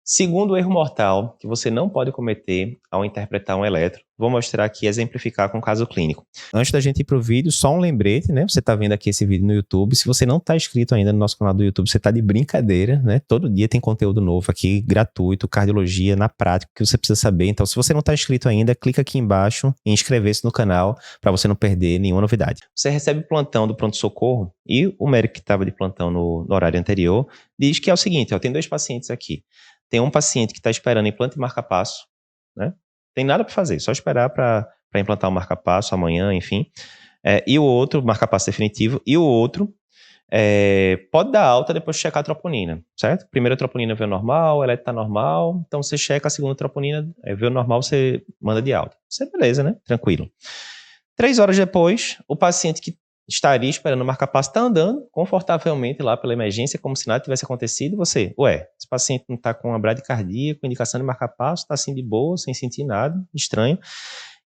Segundo erro mortal que você não pode cometer ao interpretar um eletro, vou mostrar aqui, exemplificar com um caso clínico. Antes da gente ir para o vídeo, só um lembrete, né? Você está vendo aqui esse vídeo no YouTube. Se você não está inscrito ainda no nosso canal do YouTube, você está de brincadeira, né? Todo dia tem conteúdo novo aqui, gratuito, cardiologia, na prática, que você precisa saber. Então, se você não está inscrito ainda, clica aqui embaixo em inscrever-se no canal para você não perder nenhuma novidade. Você recebe o plantão do pronto-socorro e o médico que estava de plantão no horário anterior diz que é o seguinte, ó, tem 2 pacientes aqui. Tem um paciente que está esperando implante e marca-passo, né? Tem nada para fazer, só esperar para implantar o marca-passo amanhã, enfim. E o outro, marca-passo definitivo, e o outro pode dar alta depois de checar a troponina, certo? Primeira troponina veio normal, o eletro está normal, então você checa a segunda troponina, veio normal, você manda de alta. Isso é beleza, né? Tranquilo. 3 horas depois, o paciente que estaria esperando o marca-passo está andando confortavelmente lá pela emergência, como se nada tivesse acontecido, e você, esse paciente não está com uma bradicardia, com indicação de marca-passo, está assim de boa, sem sentir nada, estranho.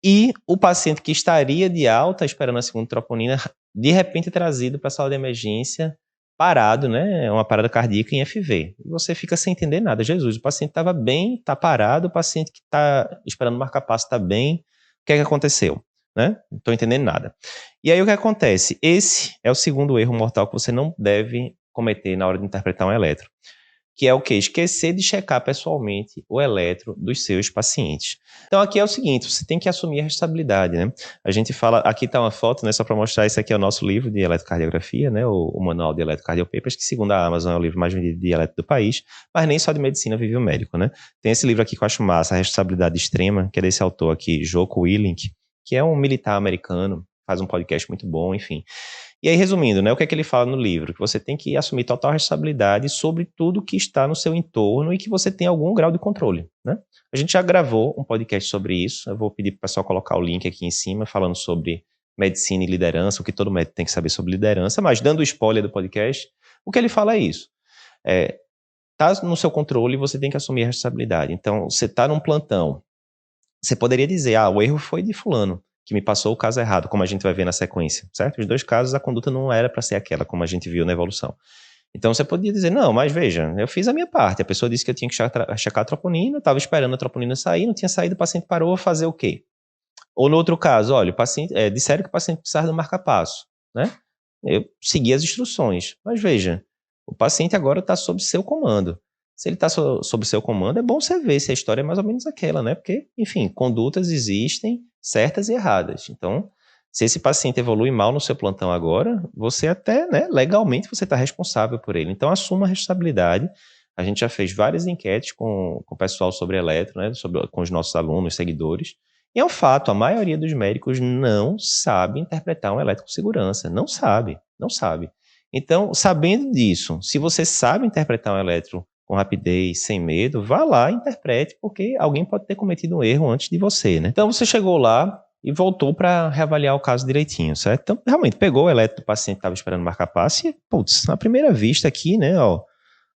E o paciente que estaria de alta, esperando a segunda troponina, de repente é trazido para a sala de emergência, parado, né, uma parada cardíaca em FV. E você fica sem entender nada. Jesus, o paciente estava bem, está parado, o paciente que está esperando o marca-passo está bem, o que é que aconteceu? Né? Não estou entendendo nada. E aí o que acontece? Esse é o segundo erro mortal que você não deve cometer na hora de interpretar um eletro, que é o quê? Esquecer de checar pessoalmente o eletro dos seus pacientes. Então aqui é o seguinte, você tem que assumir a responsabilidade, né? A gente fala, aqui está uma foto, né, só para mostrar, esse aqui é o nosso livro de eletrocardiografia, né, o Manual de Electrocardiopapers, que segundo a Amazon é o livro mais vendido de eletro do país, mas nem só de medicina vive o médico, né? Tem esse livro aqui que eu acho massa, A Responsabilidade Extrema, que é desse autor aqui, Jocko Willink, que é um militar americano, faz um podcast muito bom, enfim. E aí, resumindo, né, o que é que ele fala no livro? Que você tem que assumir total responsabilidade sobre tudo que está no seu entorno e que você tem algum grau de controle, né? A gente já gravou um podcast sobre isso, eu vou pedir para o pessoal colocar o link aqui em cima, falando sobre medicina e liderança, o que todo médico tem que saber sobre liderança, mas dando o spoiler do podcast, o que ele fala é isso. Está no seu controle e você tem que assumir a responsabilidade. Então, você está num plantão, você poderia dizer, o erro foi de fulano, que me passou o caso errado, como a gente vai ver na sequência, certo? Os 2 casos, a conduta não era para ser aquela, como a gente viu na evolução. Então, você poderia dizer, não, mas veja, eu fiz a minha parte, a pessoa disse que eu tinha que checar a troponina, estava esperando a troponina sair, não tinha saído, o paciente parou, vou fazer o quê? Ou no outro caso, olha, o paciente, disseram que o paciente precisava do marca-passo, né? Eu segui as instruções, mas veja, o paciente agora está sob seu comando. Se ele está sob seu comando, é bom você ver se a história é mais ou menos aquela, né? Porque, enfim, condutas existem certas e erradas. Então, se esse paciente evolui mal no seu plantão agora, você até, né, legalmente, você está responsável por ele. Então, assuma a responsabilidade. A gente já fez várias enquetes com o pessoal sobre eletro, né, com os nossos alunos, seguidores. E é um fato, a maioria dos médicos não sabe interpretar um eletro com segurança. Não sabe, não sabe. Então, sabendo disso, se você sabe interpretar um eletro com rapidez, sem medo, vá lá e interprete, porque alguém pode ter cometido um erro antes de você, né? Então, você chegou lá e voltou para reavaliar o caso direitinho, certo? Então, realmente, pegou o eletro do paciente que estava esperando marca-passo e, à primeira vista aqui, né,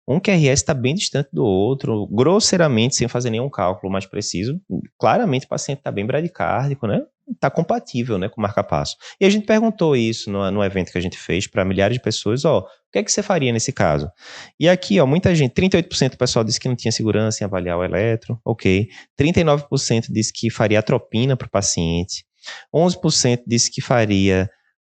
um QRS está bem distante do outro, grosseiramente, sem fazer nenhum cálculo mais preciso, claramente o paciente está bem bradicárdico, né? Está compatível, né, com o marca-passo. E a gente perguntou isso no evento que a gente fez para milhares de pessoas, o que é que você faria nesse caso? E aqui, muita gente, 38% do pessoal disse que não tinha segurança em avaliar o eletro, ok. 39% disse que faria atropina para o paciente, 11% disse que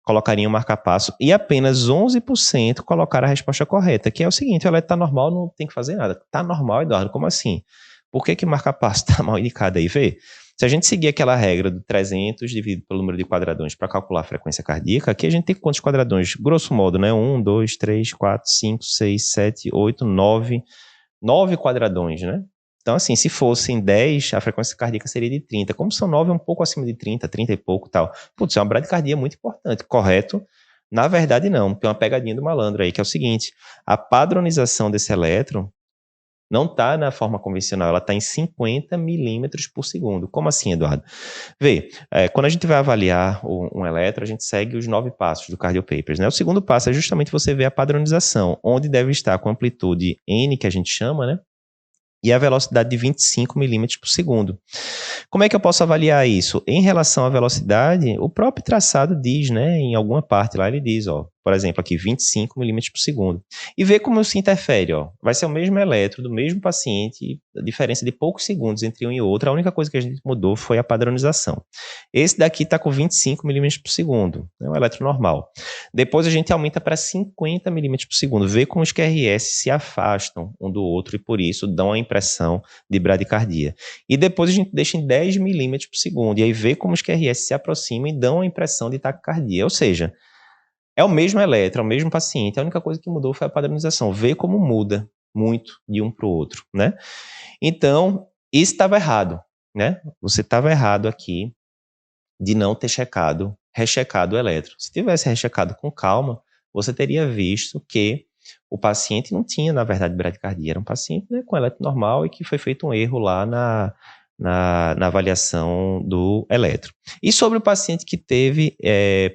colocaria um marca-passo, e apenas 11% colocaram a resposta correta, que é o seguinte, o eletro está normal, não tem que fazer nada. Está normal, Eduardo, como assim? Por que o marca-passo está mal indicado aí? Vê, se a gente seguir aquela regra do 300 dividido pelo número de quadradões para calcular a frequência cardíaca, aqui a gente tem quantos quadradões? Grosso modo, né? 1, 2, 3, 4, 5, 6, 7, 8, 9. 9 quadradões, né? Então, assim, se fossem 10, a frequência cardíaca seria de 30. Como são 9, é um pouco acima de 30, 30 e pouco e tal. Putz, é uma bradicardia muito importante, correto? Na verdade, não. Tem uma pegadinha do malandro aí, que é o seguinte, a padronização desse eletro não está na forma convencional, ela está em 50 milímetros por segundo. Como assim, Eduardo? Vê, quando a gente vai avaliar um eletro, a gente segue os 9 passos do Cardiopapers, né? O segundo passo é justamente você ver a padronização, onde deve estar com amplitude N, que a gente chama, né? E a velocidade de 25 milímetros por segundo. Como é que eu posso avaliar isso? Em relação à velocidade, o próprio traçado diz, né, em alguma parte lá ele diz, por exemplo, aqui 25 milímetros por segundo. E ver como se interfere, ó. Vai ser o mesmo eletro do mesmo paciente, a diferença de poucos segundos entre um e outro. A única coisa que a gente mudou foi a padronização. Esse daqui está com 25 milímetros por segundo, é um eletro normal. Depois a gente aumenta para 50 milímetros por segundo, vê como os QRS se afastam um do outro e por isso dão a impressão de bradicardia. E depois a gente deixa em 10 milímetros por segundo, e aí vê como os QRS se aproximam e dão a impressão de taquicardia. Ou seja, é o mesmo eletro, é o mesmo paciente, a única coisa que mudou foi a padronização. Vê como muda muito de um para o outro, né? Então, isso estava errado, né? Você estava errado aqui de não ter rechecado o eletro. Se tivesse rechecado com calma, você teria visto que o paciente não tinha, na verdade, bradicardia. Era um paciente, né, com eletro normal e que foi feito um erro lá na avaliação do eletro. E sobre o paciente que teve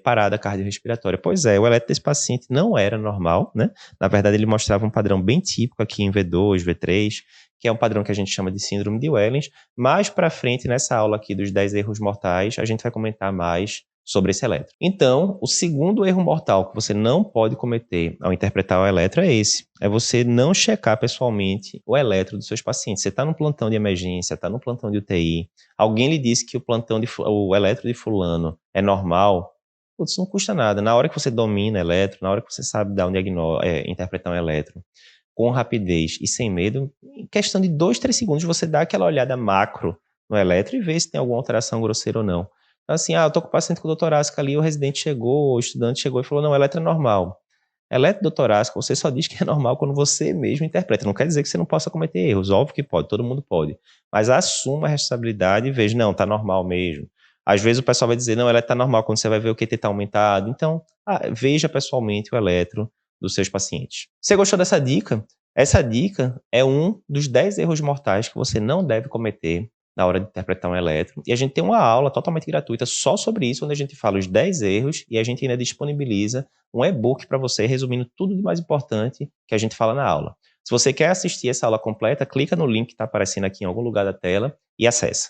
parada cardiorrespiratória? Pois é, o eletro desse paciente não era normal, né? Na verdade, ele mostrava um padrão bem típico aqui em V2, V3, que é um padrão que a gente chama de síndrome de Wellens. Mais para frente, nessa aula aqui dos 10 erros mortais, a gente vai comentar mais sobre esse eletro. Então, o segundo erro mortal que você não pode cometer ao interpretar o eletro é esse. É você não checar pessoalmente o eletro dos seus pacientes. Você está no plantão de emergência, está no plantão de UTI, alguém lhe disse que o eletro de fulano é normal, putz, não custa nada. Na hora que você domina eletro, na hora que você sabe dar interpretar um eletro, com rapidez e sem medo, em questão de 2, 3 segundos, você dá aquela olhada macro no eletro e vê se tem alguma alteração grosseira ou não. Então, assim, eu tô com o paciente com dor torácica ali, o residente chegou, o estudante chegou e falou, não, o eletro é normal. Eletro dor torácica, você só diz que é normal quando você mesmo interpreta. Não quer dizer que você não possa cometer erros, óbvio que pode, todo mundo pode. Mas assuma a responsabilidade e veja, não, tá normal mesmo. Às vezes o pessoal vai dizer, não, o eletro tá normal, quando você vai ver o QT tá aumentado. Então, veja pessoalmente o eletro dos seus pacientes. Você gostou dessa dica? Essa dica é um dos 10 erros mortais que você não deve cometer na hora de interpretar um eletro. E a gente tem uma aula totalmente gratuita só sobre isso, onde a gente fala os 10 erros e a gente ainda disponibiliza um e-book para você, resumindo tudo de mais importante que a gente fala na aula. Se você quer assistir essa aula completa, clica no link que está aparecendo aqui em algum lugar da tela e acessa.